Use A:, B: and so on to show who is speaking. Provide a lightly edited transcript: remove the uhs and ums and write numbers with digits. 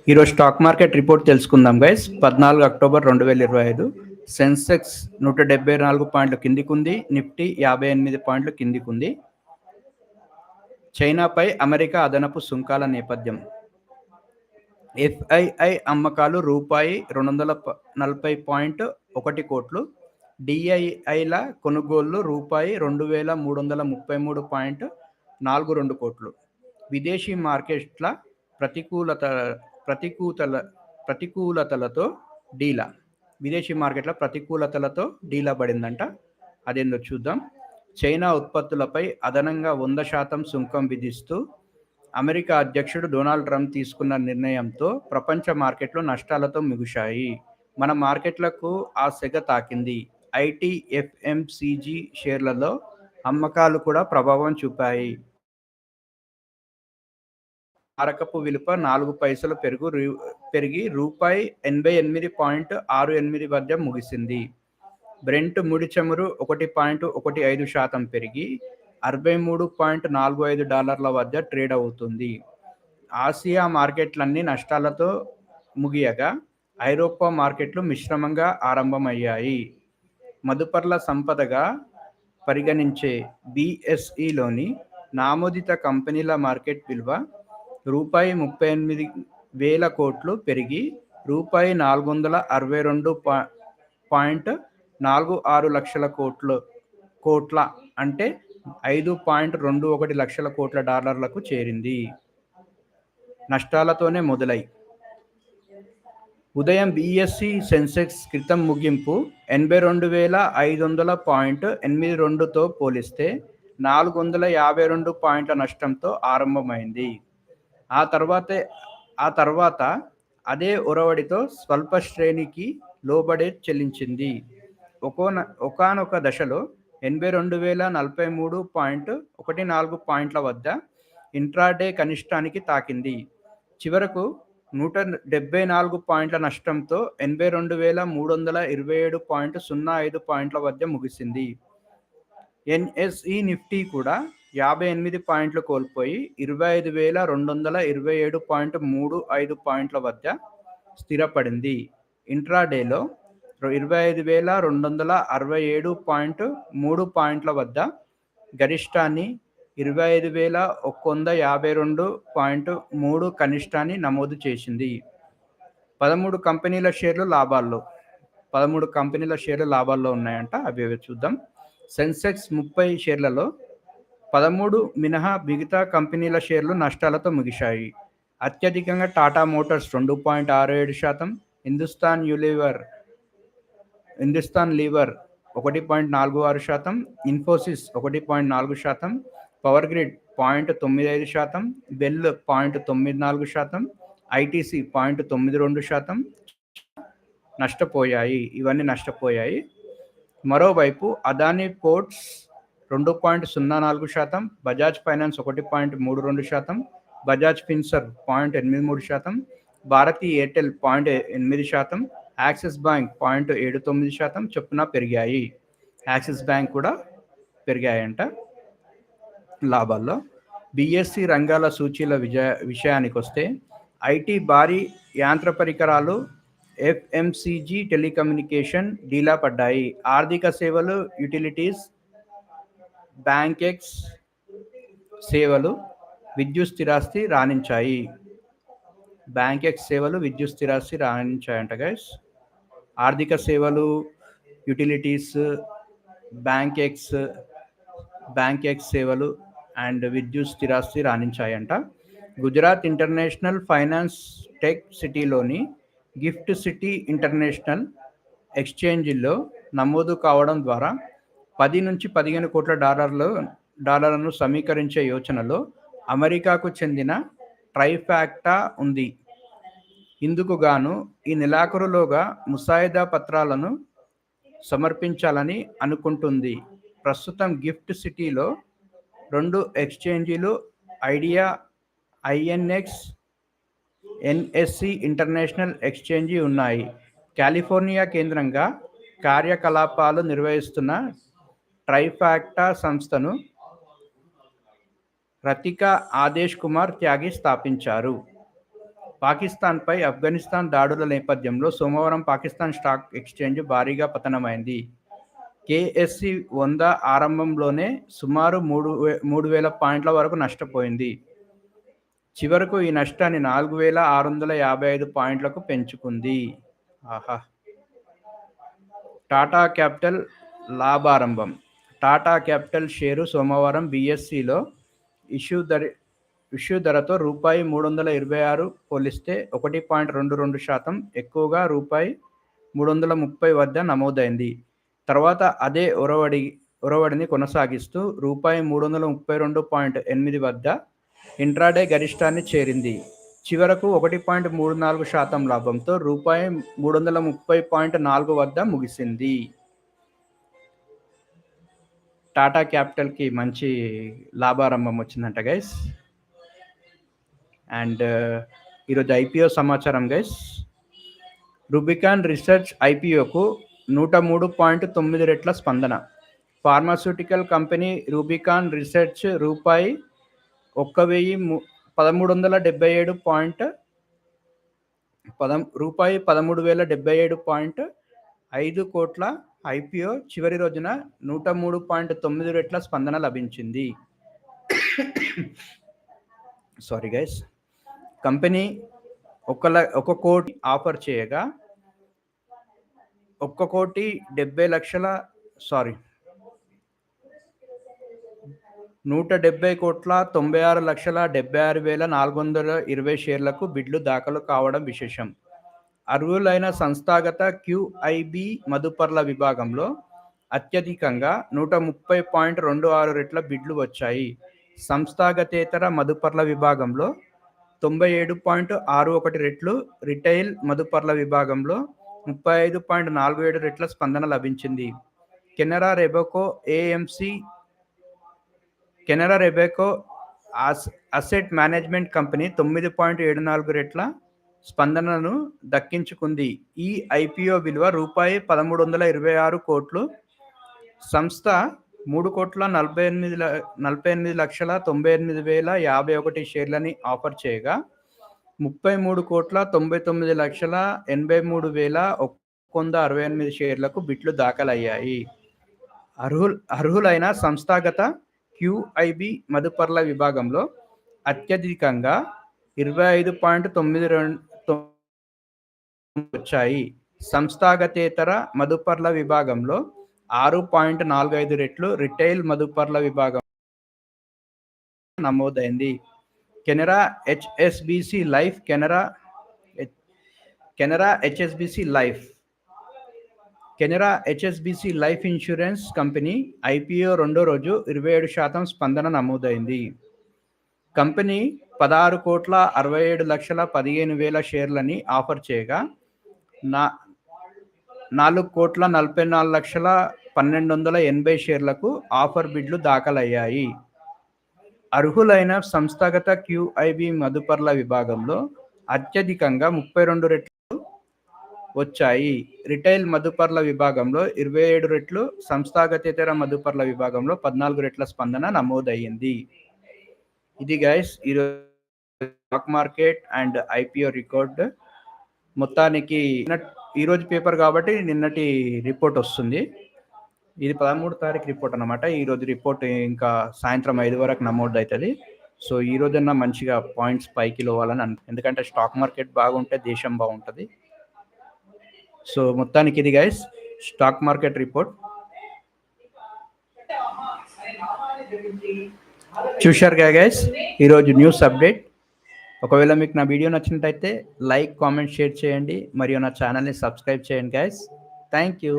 A: ఈరోజు stock market report తెలుసుకుందాం guys. 14 October 2025 Sensex 174 పాయింట్లు కిందికుంది. నిఫ్టీ 58 పాయింట్లు కిందికుంది. చైనాపై అమెరికా అదనపు సుంకాల నేపథ్యం. ఎఫ్ఐఐ అమ్మకాలు రూపాయి 240.1 కోట్లు. డిఐఐల కొనుగోళ్లు రూపాయి 2333.42 కోట్లు. విదేశీ మార్కెట్ల ప్రతికూలతలతో డీలా. విదేశీ మార్కెట్ల ప్రతికూలతలతో డీలా పడిందంట. అదేందో చూద్దాం. చైనా ఉత్పత్తులపై అదనంగా 100% సుంకం విధిస్తూ అమెరికా అధ్యక్షుడు డొనాల్డ్ ట్రంప్ తీసుకున్న నిర్ణయంతో ప్రపంచ మార్కెట్లు నష్టాలతో ముగిశాయి. మన మార్కెట్లకు ఆ సెగ తాకింది. ఐటీ, ఎఫ్ఎంసీజీ షేర్లలో అమ్మకాలు కూడా ప్రభావం చూపాయి. మారకపు విలువ 4 పైసలు పెరిగి రూపాయి 88.68 వద్ద ముగిసింది. బ్రెంట్ ముడి చమురు 1.15% పెరిగి $63.45 వద్ద ట్రేడ్ అవుతుంది. ఆసియా మార్కెట్లన్నీ నష్టాలతో ముగియగా ఐరోపా మార్కెట్లు మిశ్రమంగా ఆరంభమయ్యాయి. మదుపర్ల సంపదగా పరిగణించే బీఎస్ఈలోని నామోదిత కంపెనీల మార్కెట్ విలువ రూపాయి 38,000 కోట్లు పెరిగి రూపాయి 462.46 లక్షల కోట్ల అంటే 5.21 లక్షల కోట్ల డాలర్లకు చేరింది. నష్టాలతోనే మొదలై ఉదయం బీఎస్ఈ సెన్సెక్స్ క్రితం ముగింపు 82,500.82తో పోలిస్తే 452 పాయింట్ల నష్టంతో ఆరంభమైంది. ఆ తర్వాత అదే ఒరవడితో స్వల్ప శ్రేణికి లోబడే చెల్లించింది. ఒకానొక దశలో 82,043.14 పాయింట్ల వద్ద ఇంట్రాడే కనిష్టానికి తాకింది. చివరకు 174 పాయింట్ల నష్టంతో 82,327.05 పాయింట్ల వద్ద ముగిసింది. ఎన్ఎస్ఈ నిఫ్టీ కూడా 58 పాయింట్లు కోల్పోయి 25,227.35 పాయింట్ల వద్ద స్థిరపడింది. ఇంట్రాడేలో 25,267.3 పాయింట్ల వద్ద గరిష్టాన్ని, 25,152.3 కనిష్టాన్ని నమోదు చేసింది. 13 కంపెనీల షేర్లు లాభాల్లో ఉన్నాయంట. అవి చూద్దాం. సెన్సెక్స్ 30 షేర్లలో 13 మినహా మిగతా కంపెనీల షేర్లు నష్టాలతో ముగిశాయి. అత్యధికంగా టాటా మోటార్స్ 2.67%, హిందుస్థాన్ లీవర్ 1.46%, ఇన్ఫోసిస్ 1.4%, పవర్ గ్రిడ్ 0.95%, బెల్ 0.94%, ఐటీసీ 0.92% ఇవన్నీ నష్టపోయాయి. మరోవైపు అదానీ పోర్ట్స్ 2.04%, బజాజ్ ఫైనాన్స్ 1.32%, బజాజ్ ఫిన్సర్వ్ 0.83%, భారతీ ఎయిర్టెల్ 0.8%, యాక్సిస్ బ్యాంక్ 0.79% చొప్పున పెరిగాయి. యాక్సిస్ బ్యాంక్ కూడా పెరిగాయంట లాభాల్లో. బీఎస్సీ రంగాల సూచీల విషయానికి వస్తే ఐటీ, భారీ యాంత్ర పరికరాలు, ఎఫ్ఎంసీజీ, టెలికమ్యూనికేషన్ డీలా పడ్డాయి. ఆర్థిక సేవలు, యుటిలిటీస్, బ్యాంకెక్స్ సేవలు, విద్యుత్ స్థిరాస్తి రాణించాయంట గైస్. ఆర్థిక సేవలు, యుటిలిటీస్, బ్యాంకెక్స్ సేవలు అండ్ విద్యుత్ స్థిరాస్తి రాణించాయంట. గుజరాత్ ఇంటర్నేషనల్ ఫైనాన్స్ టెక్ సిటీలోని గిఫ్ట్ సిటీ ఇంటర్నేషనల్ ఎక్స్చేంజిల్లో నమోదు కావడం ద్వారా 10 నుంచి 15 కోట్ల డాలర్లను సమీకరించే యోచనలో అమెరికాకు చెందిన ట్రైఫాక్టా ఉంది. ఇందుకు గాను ఈ నెలాఖరులోగా ముసాయిదా పత్రాలను సమర్పించాలని అనుకుంటుంది. ప్రస్తుతం గిఫ్ట్ సిటీలో 2 ఎక్స్చేంజీలు, India INX, NSC international exchange ఉన్నాయి. కాలిఫోర్నియా కేంద్రంగా కార్యకలాపాలు నిర్వహిస్తున్న ట్రైఫాక్టా సంస్థను రతికా ఆదేశ్ కుమార్ త్యాగి స్థాపించారు. పాకిస్తాన్పై ఆఫ్ఘనిస్తాన్ దాడుల నేపథ్యంలో సోమవారం పాకిస్తాన్ స్టాక్ ఎక్స్చేంజ్ భారీగా పతనమైంది. కేఎస్సి 100 ఆరంభంలోనే సుమారు 3,000 పాయింట్ల వరకు నష్టపోయింది. చివరకు ఈ నష్టాన్ని 4,655 పాయింట్లకు పెంచుకుంది. ఆహా! టాటా క్యాపిటల్ లాభారంభం. టాటా క్యాపిటల్ షేరు సోమవారం బీఎస్ఈలో ఇష్యూ ధరతో రూపాయి 326 పోలిస్తే 1.22% ఎక్కువగా రూపాయి 330 వద్ద నమోదైంది. తర్వాత అదే ఒరవడిని కొనసాగిస్తూ రూపాయి 332.8 వద్ద ఇంట్రాడే గరిష్టాన్ని చేరింది. చివరకు 1.34% లాభంతో రూపాయి 330.4 వద్ద ముగిసింది. టాటా క్యాపిటల్కి మంచి లాభారంభం వచ్చిందంట గైస్. అండ్ ఈరోజు ఐపీఓ సమాచారం గైస్. రూబికాన్ రీసెర్చ్ ఐపీఓకు 103.9 రెట్ల స్పందన. ఫార్మాస్యూటికల్ కంపెనీ రూబికాన్ రీసెర్చ్ రూపాయి 1377.5 కోట్ల ఐపీఓ చివరి రోజున 103.9 రెట్ల స్పందన లభించింది. Sorry guys. కంపెనీ 1 కోటి ఆఫర్ చేయగా 170,96,76,420 షేర్లకు బిడ్లు దాఖలు కావడం విశేషం. అర్హులైన సంస్థాగత క్యూఐబి మదుపర్ల విభాగంలో అత్యధికంగా 130.26 రెట్ల బిడ్లు వచ్చాయి. సంస్థాగతేతర మదుపర్ల విభాగంలో 97.61 రెట్లు, రిటైల్ మదుపర్ల విభాగంలో 35.47 రెట్ల స్పందన లభించింది. కెనరా రెబెకో అసెట్ మేనేజ్మెంట్ కంపెనీ 9.74 రెట్ల స్పందనను దక్కించుకుంది. ఈ ఐపీఓ విలువ రూపాయి 1,326 కోట్లు. సంస్థ 3,48,98,051 షేర్లని ఆఫర్ చేయగా 33,99,83,168 షేర్లకు బిట్లు దాఖలయ్యాయి. అర్హులైన సంస్థాగత క్యూఐబి మదుపర్ల విభాగంలో అత్యధికంగా 25.92 వచ్చాయి. సంస్థాగతేతర మదుపర్ల విభాగంలో 6.45 రెట్లు, రిటైల్ మదుపర్ల విభాగం నమోదైంది. Canara HSBC life insurance company IPO రెండో రోజు 27% స్పందన నమోదైంది. కంపెనీ 16,67,15,000 షేర్లని ఆఫర్ చేయగా 4,44,12,80 షేర్లకు ఆఫర్ బిడ్లు దాఖలయ్యాయి. అర్హులైన సంస్థాగత క్యూఐబి మదుపర్ల విభాగంలో అత్యధికంగా 32 రెట్లు వచ్చాయి. రిటైల్ మదుపర్ల విభాగంలో 27 రెట్లు, సంస్థాగతేతర మదుపర్ల విభాగంలో 14 రెట్ల స్పందన నమోదయ్యింది. ఇది గైస్ ఈరోజు stock market and IPO record. మొత్తానికి ఈరోజు పేపర్ కాబట్టి నిన్నటి రిపోర్ట్ వస్తుంది. ఇది 13 తారీఖు రిపోర్ట్ అన్నమాట. ఈరోజు రిపోర్ట్ ఇంకా సాయంత్రం 5 వరకు నమోదు అవుతుంది. సో ఈ రోజన్నా మంచిగా పాయింట్స్ పైకి లోవాలని ఎందుకంటే స్టాక్ మార్కెట్ బాగుంటే దేశం బాగుంటుంది. సో మొత్తానికి ఇది గైస్ స్టాక్ మార్కెట్ రిపోర్ట్. చూశారుగా గైస్ ఈరోజు న్యూస్ అప్డేట్. ఒకవేళ మీకు నా వీడియో నచ్చినట్టయితే లైక్, కామెంట్, షేర్ చేయండి మరియు నా ఛానల్ని సబ్స్క్రైబ్ చేయండి గైస్. Thank you.